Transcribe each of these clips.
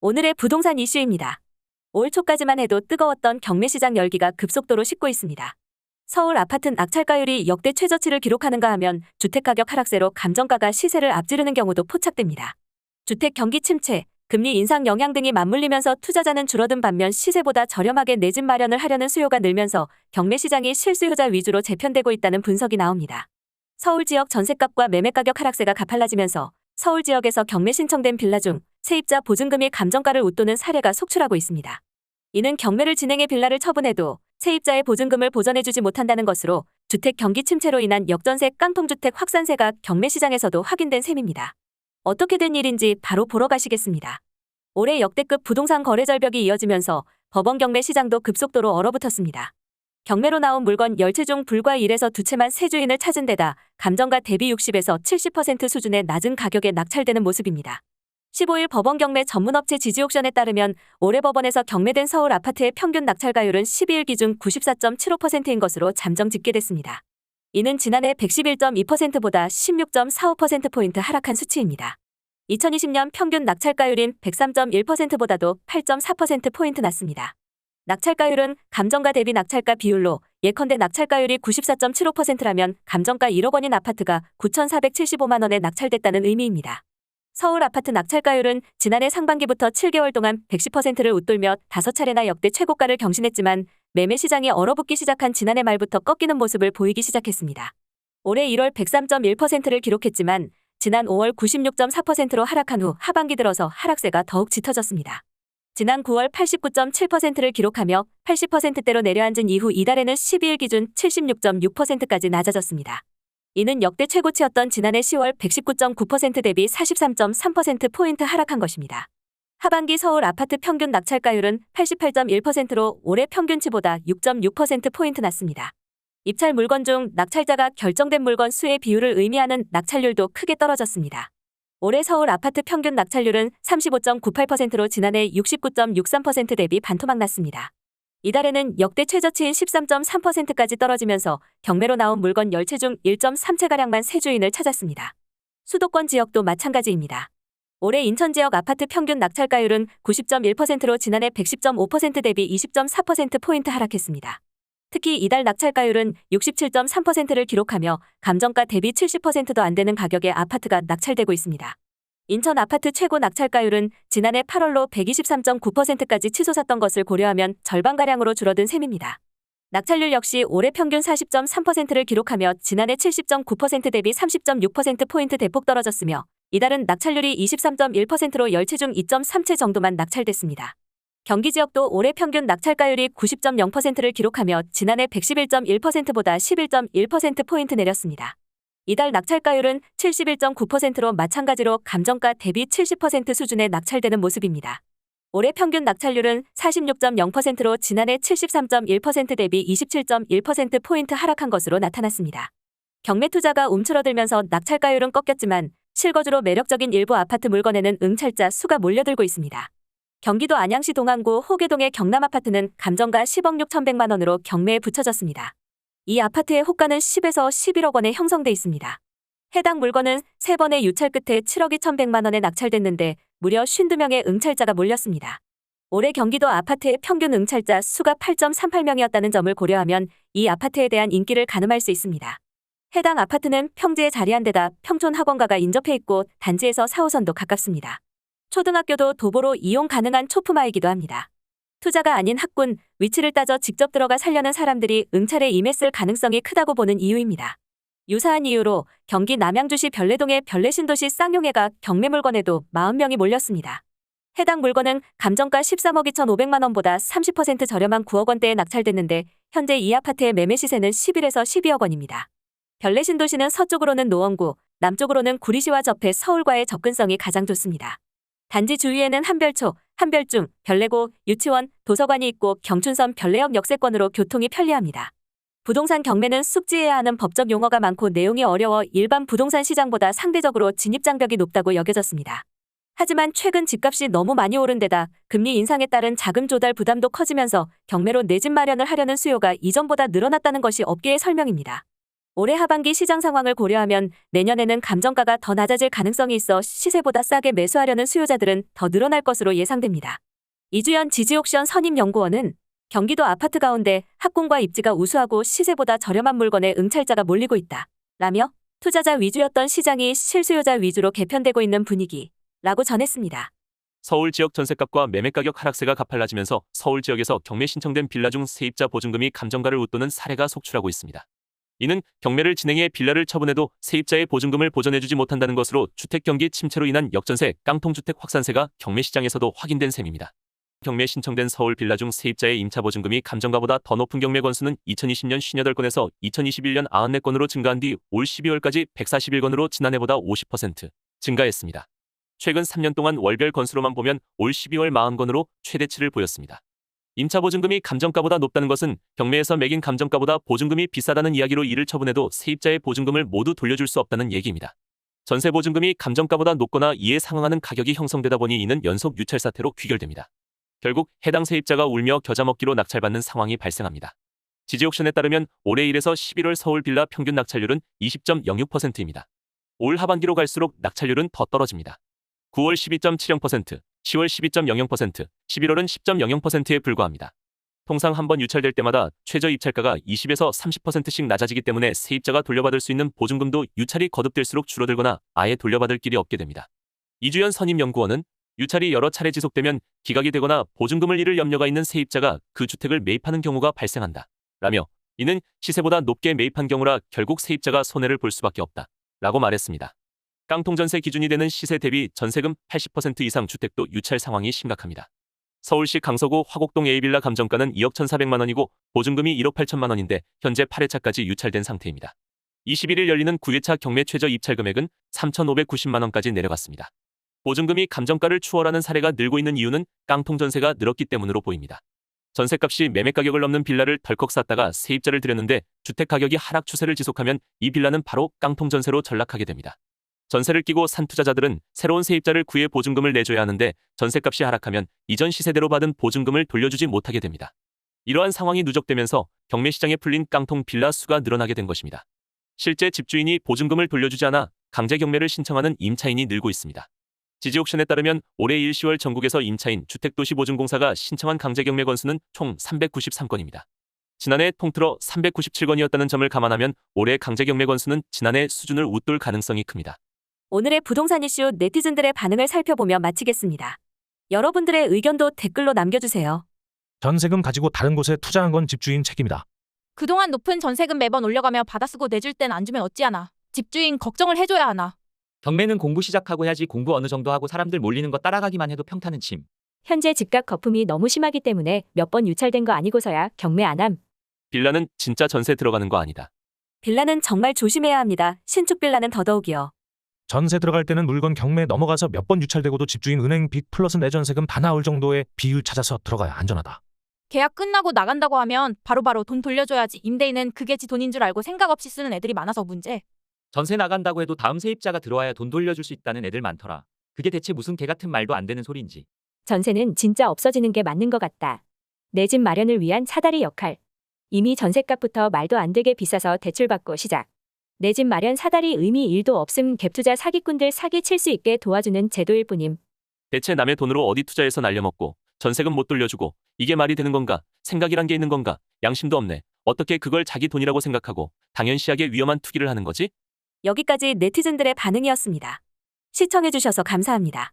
오늘의 부동산 이슈입니다. 올 초까지만 해도 뜨거웠던 경매시장 열기가 급속도로 식고 있습니다. 서울 아파트 낙찰가율이 역대 최저치를 기록하는가 하면 주택가격 하락세로 감정가가 시세를 앞지르는 경우도 포착됩니다. 주택 경기 침체, 금리 인상 영향 등이 맞물리면서 투자자는 줄어든 반면 시세보다 저렴하게 내 집 마련을 하려는 수요가 늘면서 경매시장이 실수요자 위주로 재편되고 있다는 분석이 나옵니다. 서울 지역 전셋값과 매매가격 하락세가 가팔라지면서 서울 지역에서 경매 신청된 빌라 중 세입자 보증금이 감정가를 웃도는 사례가 속출하고 있습니다. 이는 경매를 진행해 빌라를 처분해도 세입자의 보증금을 보전해주지 못한다는 것으로 주택 경기 침체로 인한 역전세 깡통주택 확산세가 경매시장에서도 확인된 셈입니다. 어떻게 된 일인지 바로 보러 가시겠습니다. 올해 역대급 부동산 거래 절벽이 이어지면서 법원 경매 시장도 급속도로 얼어붙었습니다. 경매로 나온 물건 10채 중 불과 1에서 2채만 새 주인을 찾은 데다 감정가 대비 60에서 70% 수준의 낮은 가격에 낙찰되는 모습입니다. 15일 법원 경매 전문업체 지지옥션에 따르면 올해 법원에서 경매된 서울 아파트의 평균 낙찰가율은 12일 기준 94.75%인 것으로 잠정 집계됐습니다. 이는 지난해 111.2%보다 16.45%포인트 하락한 수치입니다. 2020년 평균 낙찰가율인 103.1%보다도 8.4%포인트 낮습니다. 낙찰가율은 감정가 대비 낙찰가 비율로 예컨대 낙찰가율이 94.75%라면 감정가 1억 원인 아파트가 9,475만 원에 낙찰됐다는 의미입니다. 서울 아파트 낙찰가율은 지난해 상반기부터 7개월 동안 110%를 웃돌며 5차례나 역대 최고가를 경신했지만 매매 시장이 얼어붙기 시작한 지난해 말부터 꺾이는 모습을 보이기 시작했습니다. 올해 1월 103.1%를 기록했지만 지난 5월 96.4%로 하락한 후 하반기 들어서 하락세가 더욱 짙어졌습니다. 지난 9월 89.7%를 기록하며 80%대로 내려앉은 이후 이달에는 12일 기준 76.6%까지 낮아졌습니다. 이는 역대 최고치였던 지난해 10월 119.9% 대비 43.3%포인트 하락한 것입니다. 하반기 서울 아파트 평균 낙찰가율은 88.1%로 올해 평균치보다 6.6%포인트 낮습니다. 입찰 물건 중 낙찰자가 결정된 물건 수의 비율을 의미하는 낙찰률도 크게 떨어졌습니다. 올해 서울 아파트 평균 낙찰률은 35.98%로 지난해 69.63% 대비 반토막 났습니다. 이달에는 역대 최저치인 13.3%까지 떨어지면서 경매로 나온 물건 10채 중 1.3채가량만 새 주인을 찾았습니다. 수도권 지역도 마찬가지입니다. 올해 인천 지역 아파트 평균 낙찰가율은 90.1%로 지난해 110.5% 대비 20.4%포인트 하락했습니다. 특히 이달 낙찰가율은 67.3%를 기록하며 감정가 대비 70%도 안 되는 가격의 아파트가 낙찰되고 있습니다. 인천 아파트 최고 낙찰가율은 지난해 8월로 123.9%까지 치솟았던 것을 고려하면 절반가량으로 줄어든 셈입니다. 낙찰률 역시 올해 평균 40.3%를 기록하며 지난해 70.9% 대비 30.6%포인트 대폭 떨어졌으며 이달은 낙찰률이 23.1%로 10채 중 2.3채 정도만 낙찰됐습니다. 경기 지역도 올해 평균 낙찰가율이 90.0%를 기록하며 지난해 111.1%보다 11.1%포인트 내렸습니다. 이달 낙찰가율은 71.9%로 마찬가지로 감정가 대비 70% 수준에 낙찰되는 모습입니다. 올해 평균 낙찰률은 46.0%로 지난해 73.1% 대비 27.1%포인트 하락한 것으로 나타났습니다. 경매 투자가 움츠러들면서 낙찰가율은 꺾였지만 실거주로 매력적인 일부 아파트 물건에는 응찰자 수가 몰려들고 있습니다. 경기도 안양시 동안구 호계동의 경남아파트는 감정가 10억 6,100만 원으로 경매에 붙여졌습니다. 이 아파트의 호가는 10에서 11억 원에 형성돼 있습니다. 해당 물건은 3번의 유찰 끝에 7억 2,100만 원에 낙찰됐는데 무려 52명의 응찰자가 몰렸습니다. 올해 경기도 아파트의 평균 응찰자 수가 8.38명이었다는 점을 고려하면 이 아파트에 대한 인기를 가늠할 수 있습니다. 해당 아파트는 평지에 자리한 데다 평촌 학원가가 인접해 있고 단지에서 4호선도 가깝습니다. 초등학교도 도보로 이용 가능한 초품화이기도 합니다. 투자가 아닌 학군, 위치를 따져 직접 들어가 살려는 사람들이 응찰에 임했을 가능성이 크다고 보는 이유입니다. 유사한 이유로 경기 남양주시 별내동의 별내신도시 쌍용회가 경매 물건에도 40명이 몰렸습니다. 해당 물건은 감정가 13억 2,500만 원보다 30% 저렴한 9억 원대에 낙찰됐는데 현재 이 아파트의 매매 시세는 11에서 12억 원입니다. 별내신도시는 서쪽으로는 노원구, 남쪽으로는 구리시와 접해 서울과의 접근성이 가장 좋습니다. 단지 주위에는 한별초, 한별중, 별내고, 유치원, 도서관이 있고 경춘선 별내역 역세권으로 교통이 편리합니다. 부동산 경매는 숙지해야 하는 법적 용어가 많고 내용이 어려워 일반 부동산 시장보다 상대적으로 진입장벽이 높다고 여겨졌습니다. 하지만 최근 집값이 너무 많이 오른 데다 금리 인상에 따른 자금 조달 부담도 커지면서 경매로 내 집 마련을 하려는 수요가 이전보다 늘어났다는 것이 업계의 설명입니다. 올해 하반기 시장 상황을 고려하면 내년에는 감정가가 더 낮아질 가능성이 있어 시세보다 싸게 매수하려는 수요자들은 더 늘어날 것으로 예상됩니다. 이주연 지지옥션 선임연구원은 경기도 아파트 가운데 학군과 입지가 우수하고 시세보다 저렴한 물건에 응찰자가 몰리고 있다. 라며 투자자 위주였던 시장이 실수요자 위주로 개편되고 있는 분위기라고 전했습니다. 서울 지역 전셋값과 매매가격 하락세가 가팔라지면서 서울 지역에서 경매 신청된 빌라 중 세입자 보증금이 감정가를 웃도는 사례가 속출하고 있습니다. 이는 경매를 진행해 빌라를 처분해도 세입자의 보증금을 보전해주지 못한다는 것으로 주택 경기 침체로 인한 역전세, 깡통주택 확산세가 경매 시장에서도 확인된 셈입니다. 경매 신청된 서울 빌라 중 세입자의 임차 보증금이 감정가보다 더 높은 경매 건수는 2020년 58건에서 2021년 94건으로 증가한 뒤 올 12월까지 141건으로 지난해보다 50% 증가했습니다. 최근 3년 동안 월별 건수로만 보면 올 12월 40건으로 최대치를 보였습니다. 임차 보증금이 감정가보다 높다는 것은 경매에서 매긴 감정가보다 보증금이 비싸다는 이야기로 이를 처분해도 세입자의 보증금을 모두 돌려줄 수 없다는 얘기입니다. 전세 보증금이 감정가보다 높거나 이에 상응하는 가격이 형성되다 보니 이는 연속 유찰 사태로 귀결됩니다. 결국 해당 세입자가 울며 겨자 먹기로 낙찰받는 상황이 발생합니다. 지지옥션에 따르면 올해 1에서 11월 서울 빌라 평균 낙찰률은 20.06%입니다. 올 하반기로 갈수록 낙찰률은 더 떨어집니다. 9월 12.70%, 10월 12.00%, 11월은 10.00%에 불과합니다. 통상 한 번 유찰될 때마다 최저 입찰가가 20에서 30%씩 낮아지기 때문에 세입자가 돌려받을 수 있는 보증금도 유찰이 거듭될수록 줄어들거나 아예 돌려받을 길이 없게 됩니다. 이주연 선임연구원은 유찰이 여러 차례 지속되면 기각이 되거나 보증금을 잃을 염려가 있는 세입자가 그 주택을 매입하는 경우가 발생한다. 라며 이는 시세보다 높게 매입한 경우라 결국 세입자가 손해를 볼 수밖에 없다. 라고 말했습니다. 깡통전세 기준이 되는 시세 대비 전세금 80% 이상 주택도 유찰 상황이 심각합니다. 서울시 강서구 화곡동 A빌라 감정가는 2억 1,400만 원이고 보증금이 1억 8천만 원인데 현재 8회차까지 유찰된 상태입니다. 21일 열리는 9회차 경매 최저 입찰 금액은 3,590만 원까지 내려갔습니다. 보증금이 감정가를 추월하는 사례가 늘고 있는 이유는 깡통전세가 늘었기 때문으로 보입니다. 전셋값이 매매가격을 넘는 빌라를 덜컥 샀다가 세입자를 들였는데 주택가격이 하락 추세를 지속하면 이 빌라는 바로 깡통전세로 전락하게 됩니다. 전세를 끼고 산 투자자들은 새로운 세입자를 구해 보증금을 내줘야 하는데 전셋값이 하락하면 이전 시세대로 받은 보증금을 돌려주지 못하게 됩니다. 이러한 상황이 누적되면서 경매 시장에 풀린 깡통 빌라 수가 늘어나게 된 것입니다. 실제 집주인이 보증금을 돌려주지 않아 강제 경매를 신청하는 임차인이 늘고 있습니다. 지지옥션에 따르면 올해 1, 10월 전국에서 임차인 주택도시보증공사가 신청한 강제 경매 건수는 총 393건입니다. 지난해 통틀어 397건이었다는 점을 감안하면 올해 강제 경매 건수는 지난해 수준을 웃돌 가능성이 큽니다. 오늘의 부동산 이슈 네티즌들의 반응을 살펴보며 마치겠습니다. 여러분들의 의견도 댓글로 남겨주세요. 전세금 가지고 다른 곳에 투자한 건 집주인 책임이다. 그동안 높은 전세금 매번 올려가며 받아쓰고 내줄 땐 안 주면 어찌하나. 집주인 걱정을 해줘야 하나. 경매는 공부 시작하고 해야지. 공부 어느 정도 하고 사람들 몰리는 거 따라가기만 해도 평타는 침. 현재 집값 거품이 너무 심하기 때문에 몇 번 유찰된 거 아니고서야 경매 안 함. 빌라는 진짜 전세 들어가는 거 아니다. 빌라는 정말 조심해야 합니다. 신축 빌라는 더더욱이요. 전세 들어갈 때는 물건 경매 넘어가서 몇 번 유찰되고도 집주인 은행 빚 플러스 내전세금 다 나올 정도의 비율 찾아서 들어가야 안전하다. 계약 끝나고 나간다고 하면 바로바로 돈 돌려줘야지. 임대인은 그게 지 돈인 줄 알고 생각 없이 쓰는 애들이 많아서 문제. 전세 나간다고 해도 다음 세입자가 들어와야 돈 돌려줄 수 있다는 애들 많더라. 그게 대체 무슨 개 같은 말도 안 되는 소리인지. 전세는 진짜 없어지는 게 맞는 것 같다. 내 집 마련을 위한 사다리 역할. 이미 전셋값부터 말도 안 되게 비싸서 대출받고 시작. 내 집 마련 사다리 의미 1도 없음. 갭투자 사기꾼들 사기 칠 수 있게 도와주는 제도일 뿐임. 대체 남의 돈으로 어디 투자해서 날려먹고 전세금 못 돌려주고 이게 말이 되는 건가? 생각이란 게 있는 건가? 양심도 없네. 어떻게 그걸 자기 돈이라고 생각하고 당연시하게 위험한 투기를 하는 거지? 여기까지 네티즌들의 반응이었습니다. 시청해주셔서 감사합니다.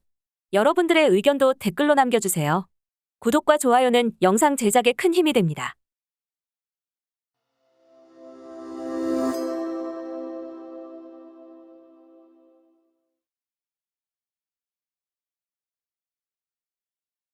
여러분들의 의견도 댓글로 남겨주세요. 구독과 좋아요는 영상 제작에 큰 힘이 됩니다.